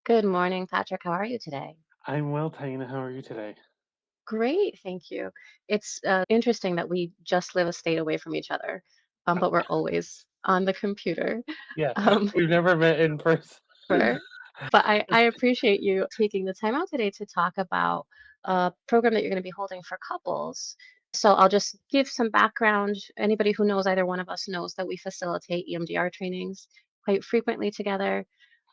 Good morning, Patrick. How are you today? I'm well, Taina. How are you today? Great, thank you. It's interesting that we just live a state away from each other, but we're always on the computer. Yeah, Um, we've never met in person. for, but I appreciate you taking the time out today to talk about a program that you're going to be holding for couples. So I'll just give some background. Anybody who knows either one of us knows that we facilitate EMDR trainings quite frequently together.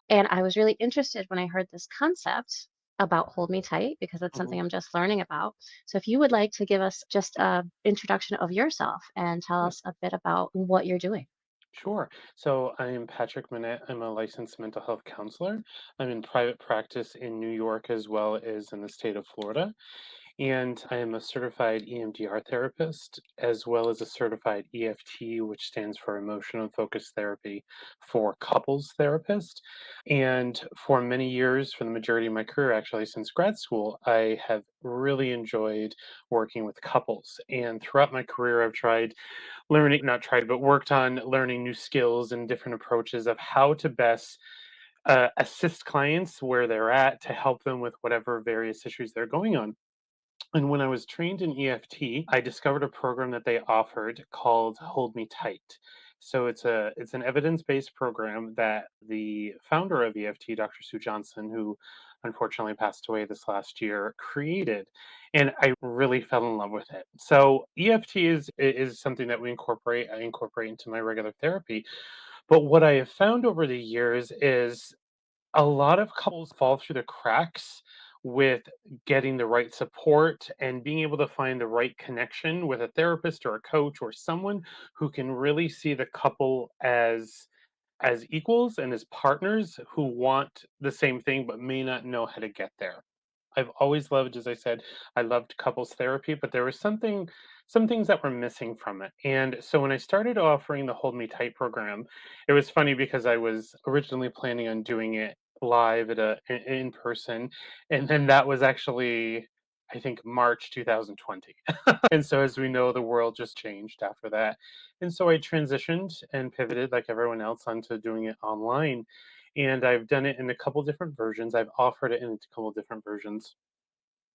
And I was really interested when I heard this concept about Hold Me Tight because it's Mhm. something I'm just learning about. So if you would like to give us just a introduction of yourself and tell Yeah, us a bit about what you're doing. sure. So I am Patrick Monette. I'm a licensed mental health counselor. I'm in private practice in New York as well as in the state of Florida. And I am a certified EMDR therapist, as well as a certified EFT, which stands for Emotional Focused Therapy for Couples Therapist. And for many years, for the majority of my career, actually, since grad school, I have really enjoyed working with couples. And throughout my career, I've tried learning, not tried, but worked on learning new skills and different approaches of how to best assist clients where they're at to help them with whatever various issues they're going on. And when I was trained in EFT, I discovered a program that they offered called Hold Me Tight. So it's an evidence-based program that the founder of EFT, Dr. Sue Johnson, who unfortunately passed away this last year, created. And I really fell in love with it. So EFT is something that I incorporate into my regular therapy. But what I have found over the years is a lot of couples fall through the cracks with getting the right support and being able to find the right connection with a therapist or a coach or someone who can really see the couple as equals and as partners who want the same thing but may not know how to get there. I've always loved, as I said, I loved couples therapy, but there was some things that were missing from it. And so when I started offering the Hold Me Tight program, it was funny because I was originally planning on doing it live in person, and then that was actually I think March 2020. And so as we know, the world just changed after that. And so I transitioned and pivoted like everyone else onto doing it online. And I've done it in a couple different versions. I've offered it in a couple different versions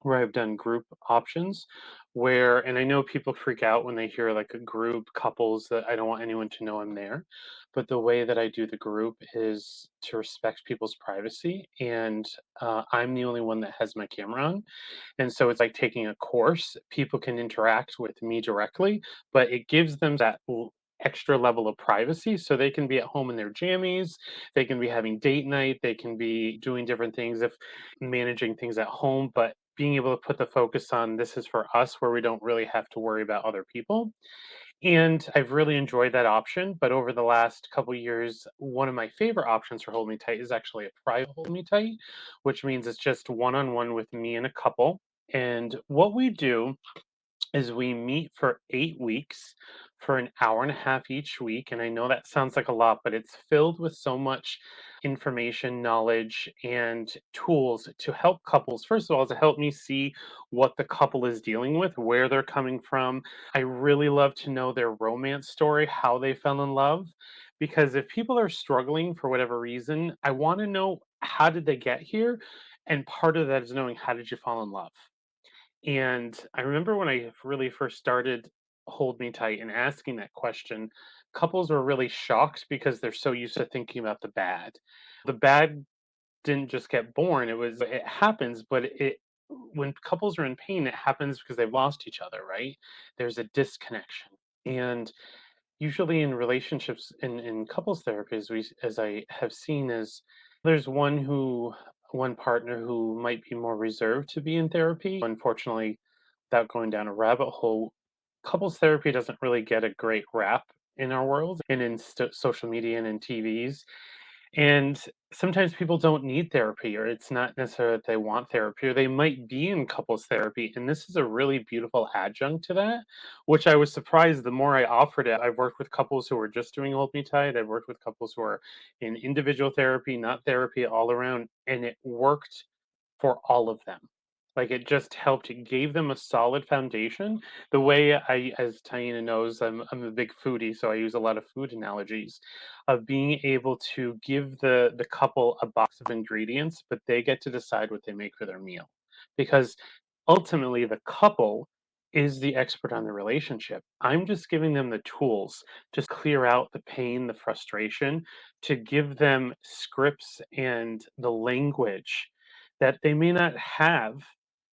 where I've done group options where and I know people freak out when they hear like a group couples that I don't want anyone to know I'm there. But the way that I do the group is to respect people's privacy. And I'm the only one that has my camera on. And so it's like taking a course. People can interact with me directly, but it gives them that extra level of privacy so they can be at home in their jammies, they can be having date night, they can be doing different things if managing things at home, but being able to put the focus on this is for us where we don't really have to worry about other people. And I've really enjoyed that option. But over the last couple years, one of my favorite options for Hold Me Tight is actually a private Hold Me Tight, which means it's just one on one with me and a couple. And what we do is we meet for 8 weeks for an hour and a half each week. And I know that sounds like a lot, but it's filled with so much information, knowledge, and tools to help couples. First of all, to help me see what the couple is dealing with, where they're coming from. I really love to know their romance story, how they fell in love. Because if people are struggling for whatever reason, I want to know how did they get here? And part of that is knowing how did you fall in love? And I remember when I really first started Hold Me Tight and asking that question, couples were really shocked because they're so used to thinking about the bad. The bad didn't just get born, it happens, but it when couples are in pain, it happens because they've lost each other, right? There's a disconnection. And usually in relationships in couples therapies, as I have seen is there's one partner who might be more reserved to be in therapy. Unfortunately, without going down a rabbit hole, couples therapy doesn't really get a great rap in our world and in social media and in TVs. And sometimes people don't need therapy, or it's not necessarily that they want therapy, or they might be in couples therapy. And this is a really beautiful adjunct to that, which I was surprised the more I offered it. I've worked with couples who are just doing Hold Me Tight. I've worked with couples who are in individual therapy, not therapy, all around. And it worked for all of them. Like, it just helped, it gave them a solid foundation. The way I as Taina knows, I'm a big foodie, so I use a lot of food analogies, of being able to give the couple a box of ingredients, but they get to decide what they make for their meal. Because ultimately, the couple is the expert on the relationship. I'm just giving them the tools to clear out the pain, the frustration, to give them scripts and the language that they may not have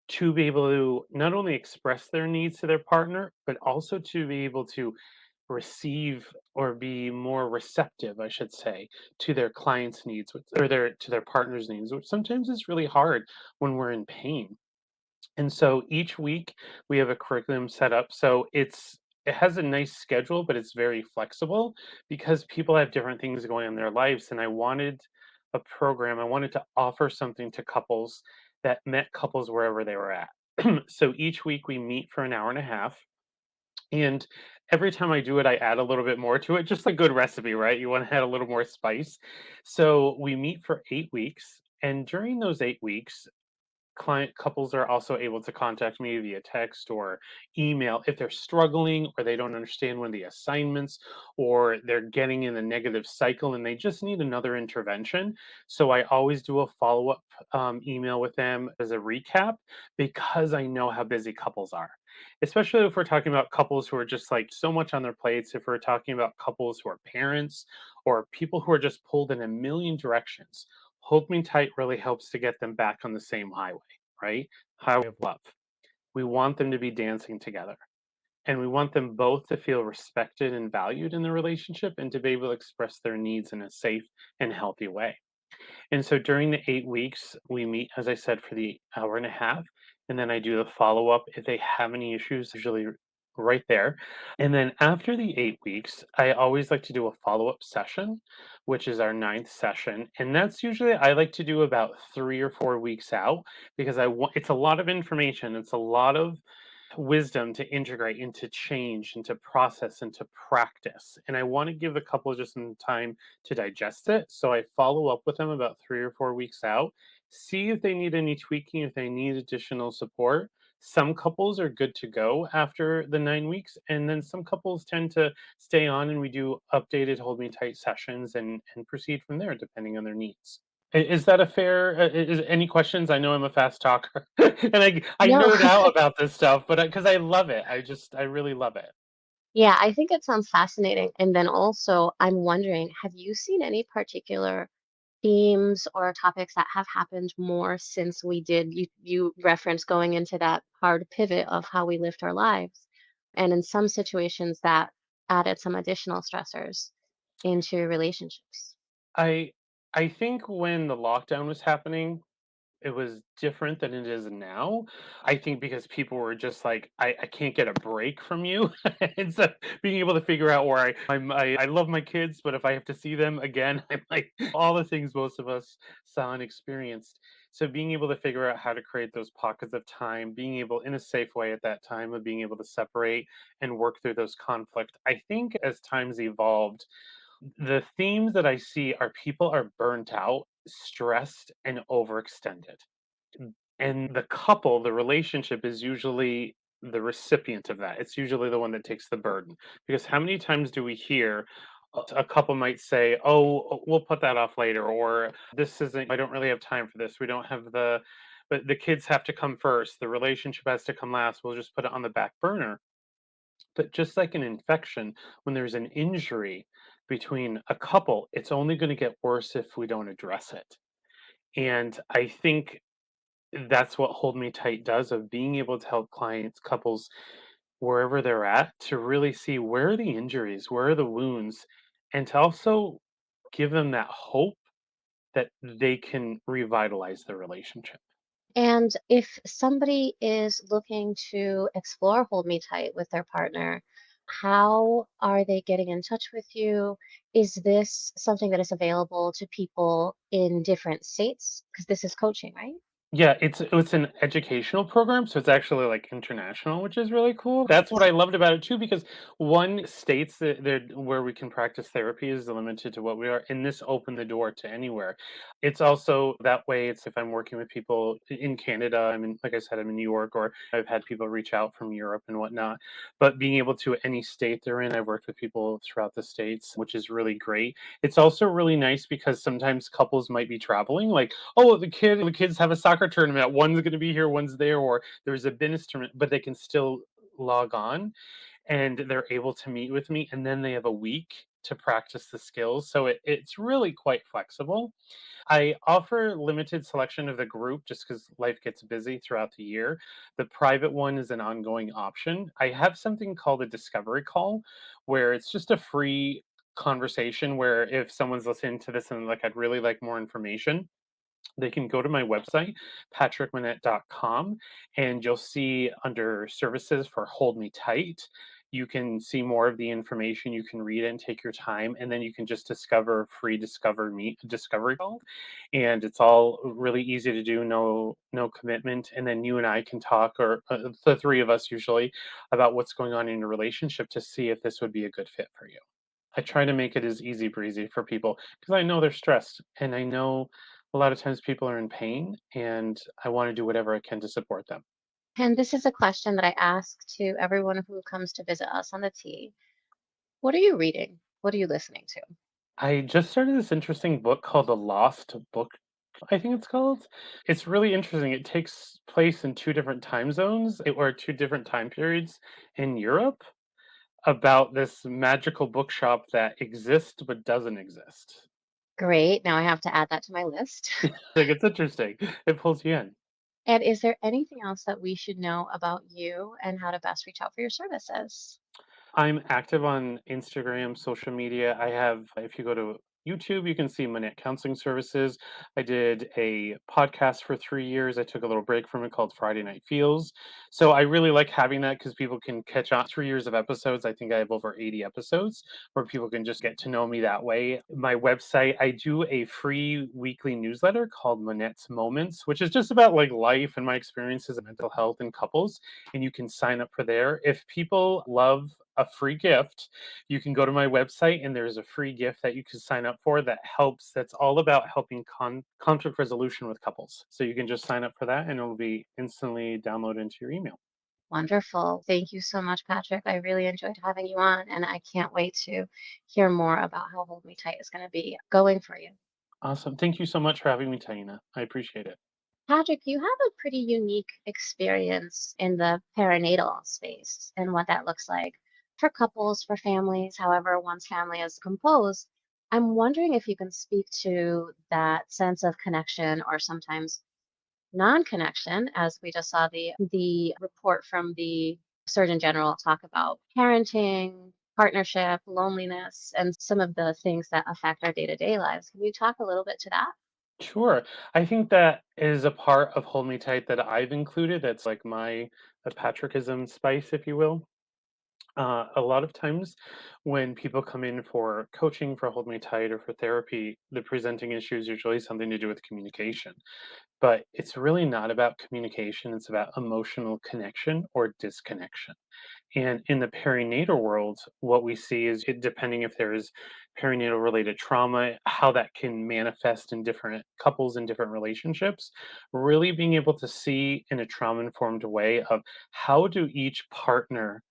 to be able to not only express their needs to their partner, but also to be able to receive or be more receptive, I should say, to their clients' needs or their partner's needs, which sometimes is really hard when we're in pain. And so each week we have a curriculum set up. So it has a nice schedule, but it's very flexible because people have different things going on in their lives. And I wanted a program, I wanted to offer something to couples that met couples wherever they were at. So each week we meet for an hour and a half. And every time I do it, I add a little bit more to it, just a good recipe, right? You want to add a little more spice. So we meet for 8 weeks. And during those 8 weeks, client couples are also able to contact me via text or email if they're struggling or they don't understand one of the assignments or they're getting in a negative cycle and they just need another intervention. So I always do a follow-up email with them as a recap because I know how busy couples are, especially if we're talking about couples who are just like so much on their plates, if we're talking about couples who are parents or people who are just pulled in a million directions. Hold Me Tight really helps to get them back on the same highway, right? Highway of love. We want them to be dancing together. And we want them both to feel respected and valued in the relationship and to be able to express their needs in a safe and healthy way. And so during the 8 weeks, we meet, as I said, for the hour and a half. And then I do the follow up if they have any issues, usually right there. And then after the 8 weeks, I always like to do a follow up session, which is our ninth session. And that's usually, I like to do about 3 or 4 weeks out because I want, it's a lot of information. It's a lot of wisdom to integrate into change, into process, into practice. And I want to give the couple just some time to digest it. So I follow up with them about 3 or 4 weeks out, see if they need any tweaking, if they need additional support. Some couples are good to go after the 9 weeks, and then some couples tend to stay on and we do updated hold me tight sessions and proceed from there depending on their needs. Is that a fair is any questions? I know I'm a fast talker, and I No. nerd out about this stuff, but because I love it. I really love it. Yeah, I think it sounds fascinating. And then also, I'm wondering, have you seen any particular themes or topics that have happened more since we did you referenced going into that hard pivot of how we lived our lives, and in some situations that added some additional stressors into relationships? I I think when the lockdown was happening, it was different than it is now. I think because people were just like, I can't get a break from you. And so being able to figure out where I love my kids, but if I have to see them again, I'm like all the things most of us saw and experienced. So being able to figure out how to create those pockets of time, being able in a safe way at that time of being able to separate and work through those conflict. I think as times evolved, the themes that I see are people are burnt out, stressed, and overextended. And the couple, the relationship is usually the recipient of that. It's usually the one that takes the burden. Because how many times do we hear a couple might say, "Oh, we'll put that off later," or "This isn't. I don't really have time for this. We don't have but the kids have to come first. The relationship has to come last. We'll just put it on the back burner." But just like an infection, when there's an injury between a couple, it's only going to get worse if we don't address it. And I think that's what Hold Me Tight does of being able to help clients, couples, wherever they're at, to really see where are the injuries, where are the wounds, and to also give them that hope that they can revitalize the relationship. And if somebody is looking to explore Hold Me Tight with their partner, how are they getting in touch with you? Is this something that is available to people in different states? Because this is coaching, right? Yeah, it's an educational program, so it's actually, like, international, which is really cool. That's what I loved about it too, because one states that where we can practice therapy is limited to what we are, and this opened the door to anywhere. It's also that way, it's if I'm working with people in Canada, like I said, I'm in New York, or I've had people reach out from Europe and whatnot, but being able to any state they're in, I've worked with people throughout the states, which is really great. It's also really nice because sometimes couples might be traveling, like, oh, the kids have a soccer tournament. One's going to be here, one's there, or there's a business tournament, but they can still log on and they're able to meet with me, and then they have a week to practice the skills. So it's really quite flexible. I offer limited selection of the group just because life gets busy throughout the year. The private one is an ongoing option. I have something called a discovery call where it's just a free conversation where if someone's listening to this and like I'd really like more information, they can go to my website, patrickmonette.com, and you'll see under services for Hold Me Tight. You can see more of the information. You can read it and take your time, and then you can just discover free discovery call, and it's all really easy to do. No commitment, and then you and I can talk, or the three of us usually, about what's going on in your relationship to see if this would be a good fit for you. I try to make it as easy breezy for people because I know they're stressed and I know a lot of times people are in pain and I want to do whatever I can to support them. And this is a question that I ask to everyone who comes to visit us on the T. What are you reading? What are you listening to? I just started this interesting book called The Lost Book, I think it's called. It's really interesting. It takes place in two different time zones or two different time periods in Europe about this magical bookshop that exists but doesn't exist. Great. Now I have to add that to my list. Like it's interesting. It pulls you in. And is there anything else that we should know about you and how to best reach out for your services? I'm active on Instagram, social media. If you go to YouTube, you can see Monette Counseling Services. I did a podcast for 3 years. I took a little break from it called Friday Night Feels. So I really like having that because people can catch on 3 years of episodes. I think I have over 80 episodes where people can just get to know me that way. My website, I do a free weekly newsletter called Monette's Moments, which is just about like life and my experiences in mental health and couples, and you can sign up for there. If people love a free gift, you can go to my website and there's a free gift that you can sign up for that's all about helping conflict resolution with couples. So you can just sign up for that and it'll be instantly downloaded into your email. Wonderful. Thank you so much, Patrick. I really enjoyed having you on, and I can't wait to hear more about how Hold Me Tight is going to be going for you. Awesome. Thank you so much for having me, Taina. I appreciate it. Patrick, you have a pretty unique experience in the perinatal space and what that looks like for couples, for families, however one's family is composed. I'm wondering if you can speak to that sense of connection or sometimes non-connection, as we just saw the report from the Surgeon General talk about parenting, partnership, loneliness, and some of the things that affect our day-to-day lives. Can you talk a little bit to that? Sure. I think that is a part of Hold Me Tight that I've included. That's like my Patrickism spice, if you will. A lot of times when people come in for coaching for Hold Me Tight or for therapy, the presenting issue is usually something to do with communication. But it's really not about communication, it's about emotional connection or disconnection. And in the perinatal world, what we see is depending if there's perinatal related trauma, how that can manifest in different couples and different relationships, really being able to see in a trauma informed way of how do each partner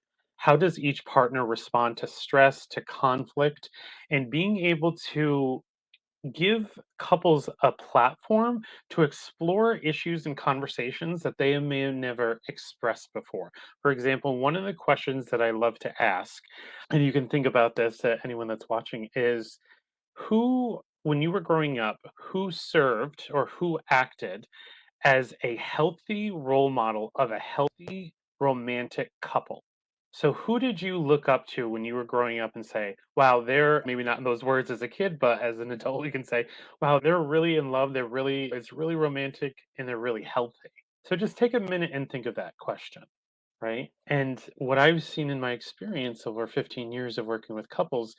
how does each partner respond to stress, to conflict, and being able to give couples a platform to explore issues and conversations that they may have never expressed before. For example, one of the questions that I love to ask, and you can think about this, anyone that's watching, is when you were growing up, who served or who acted as a healthy role model of a healthy romantic couple? So who did you look up to when you were growing up and say, wow, they're maybe not in those words as a kid, but as an adult, you can say, wow, they're really in love. It's really romantic and they're really healthy. So just take a minute and think of that question, right? And what I've seen in my experience over 15 years of working with couples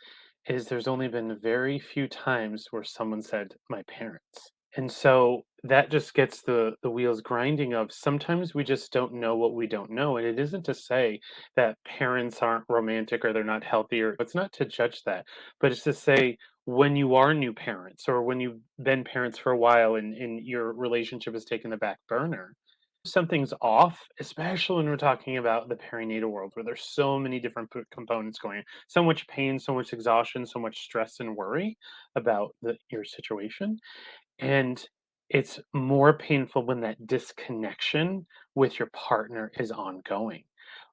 is there's only been very few times where someone said, my parents. And so that just gets the wheels grinding of sometimes we just don't know what we don't know, and it isn't to say that parents aren't romantic or they're not healthy, or it's not to judge that, but it's to say when you are new parents or when you've been parents for a while and your relationship has taken the back burner, something's off, especially when we're talking about the perinatal world where there's so many different components going on, so much pain, so much exhaustion, so much stress and worry about your situation. And it's more painful when that disconnection with your partner is ongoing.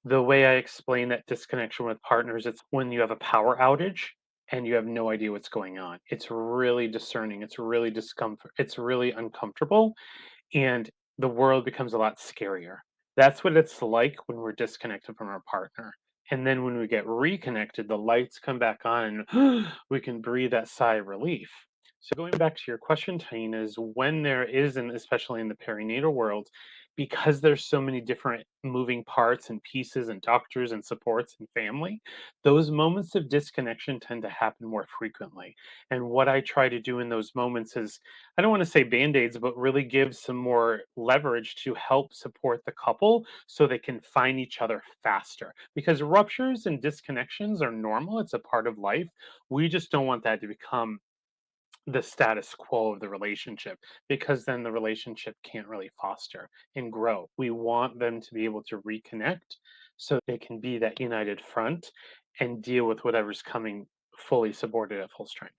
The way I explain that disconnection with partners, it's when you have a power outage and you have no idea what's going on. It's really discerning. It's really discomfort. It's really uncomfortable and the world becomes a lot scarier. That's what it's like when we're disconnected from our partner. And then when we get reconnected, the lights come back on and we can breathe that sigh of relief. So going back to your question, Taina, is when there is, and especially in the perinatal world, because there's so many different moving parts and pieces and doctors and supports and family, those moments of disconnection tend to happen more frequently. And what I try to do in those moments is I don't want to say band-aids, but really give some more leverage to help support the couple so they can find each other faster. Because ruptures and disconnections are normal, it's a part of life. We just don't want that to become the status quo of the relationship because then the relationship can't really foster and grow. We want them to be able to reconnect so they can be that united front and deal with whatever's coming fully supported at full strength.